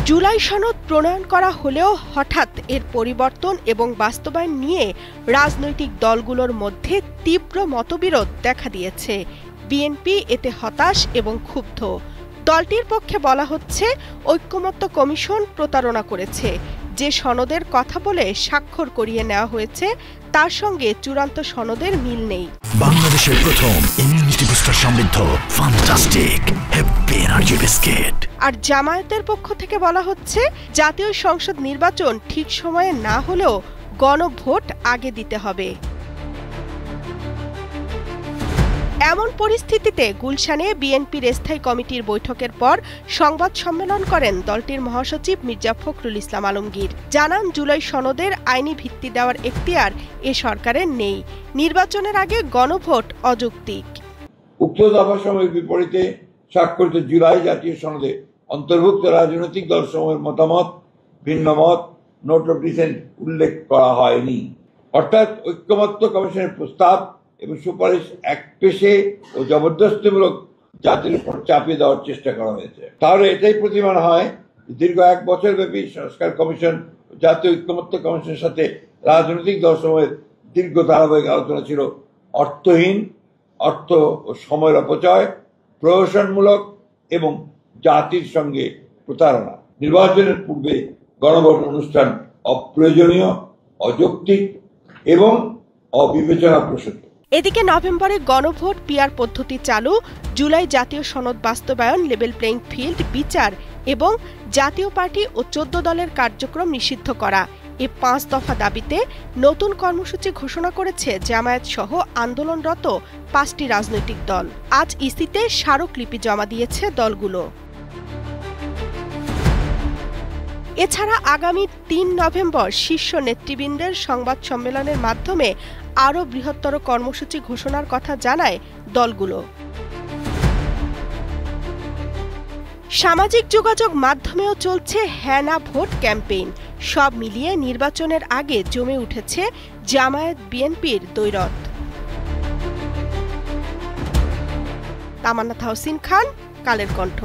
জুলাই সনদ প্রণয়ন করা হলেও হঠাৎ এর পরিবর্তন এবং বাস্তবায়ন নিয়ে রাজনৈতিক দলগুলোর মধ্যে তীব্র মতবিরোধ দেখা দিয়েছে। বিএনপি এতে হতাশ এবং ক্ষুব্ধ। দলটির পক্ষে বলা হচ্ছে, ঐক্যমত্য কমিশন প্রতারণা করেছে। যে সনদের কথা বলে স্বাক্ষর করিয়ে নেওয়া হয়েছে তার সঙ্গে চূড়ান্ত সনদের মিল নেই। বাংলাদেশের প্রথম ইমিউনিটি বুস্টার সমৃদ্ধ ফ্যান্টাস্টিক হ্যাপি এনার্জি বিস্কিট। আর জামায়াতের পক্ষ থেকে বলা হচ্ছে, জাতীয় সংসদ নির্বাচন ঠিক সময়ে না হলেও গণভোট আগে দিতে হবে। এমন পরিস্থিতিতে গুলশানে বিএনপির স্থায়ী কমিটির বৈঠকের পর সংবাদ সম্মেলন করেন দলটির মহাসচিব মির্জা ফখরুল ইসলাম আলমগীর। জানান, জুলাই সনদের আইনি ভিত্তি দেওয়ার এখতিয়ার এ সরকারের নেই। নির্বাচনের আগে গণভোট অযৌক্তিক। উক্ত দফাসমূহের বিপরীতে স্বাক্ষরিত জুলাই জাতীয় সনদে অন্তর্ভুক্ত রাজনৈতিক দলসমূহের মতামত, ভিন্ন মত, নোট অফ ডিসেন্ট উল্লেখ করা হয়নি। অর্থাৎ ঐক্যমত্য কমিশনের প্রস্তাব এবং সুপারিশ একপেশে ও জবরদস্তিমূলক জাতির উপর চাপিয়ে দেওয়ার চেষ্টা করা হয়েছে। তাহলে এটাই প্রতিমান হয়, দীর্ঘ 1 বছর ব্যাপী সংস্কার কমিশন ও জাতীয় ঐক্যমত্য কমিশনের সাথে রাজনৈতিক দলসমূহের দীর্ঘ ধারাবাহিক আলোচনা ছিল অর্থহীন, অর্থ ও সময়ের অপচয়, প্রহসনমূলক এবং জাতির সঙ্গে প্রতারণা। নির্বাচনের পূর্বে গণভোট অনুষ্ঠান অপ্রয়োজনীয়, অযৌক্তিক এবং অবিবেচনাপ্রসূত। এদিকে নভেম্বরে গণভোট পিআর পদ্ধতি চালু, জুলাই জাতীয় সনদ বাস্তবায়ন, লেভেল প্লেইং ফিল্ড বিচার এবং জাতীয় পার্টি ও 14 দলের কার্যক্রম নিষিদ্ধ করা, এ 5 দফা দাবিতে নতুন কর্মসূচি ঘোষণা করেছে জামায়াত সহ আন্দোলনরত 5টি রাজনৈতিক দল। আজ ইসিতে স্মারকলিপি জমা দিয়েছে দলগুলো। এছাড়া আগামী 3 নভেম্বর শীর্ষ নেতৃবৃন্দের সংবাদ সম্মেলনের মাধ্যমে আরও বৃহত্তর কর্মসূচি ঘোষণার কথা জানায় দলগুলো। সামাজিক যোগাযোগ মাধ্যমেও চলছে হ্যাঁ না ভোট ক্যাম্পেইন। সব মিলিয়ে নির্বাচনের আগে জমে উঠেছে জামায়াত বিএনপির দ্বৈরথ। তামান্না তাহসিন খান, কালের কণ্ঠ।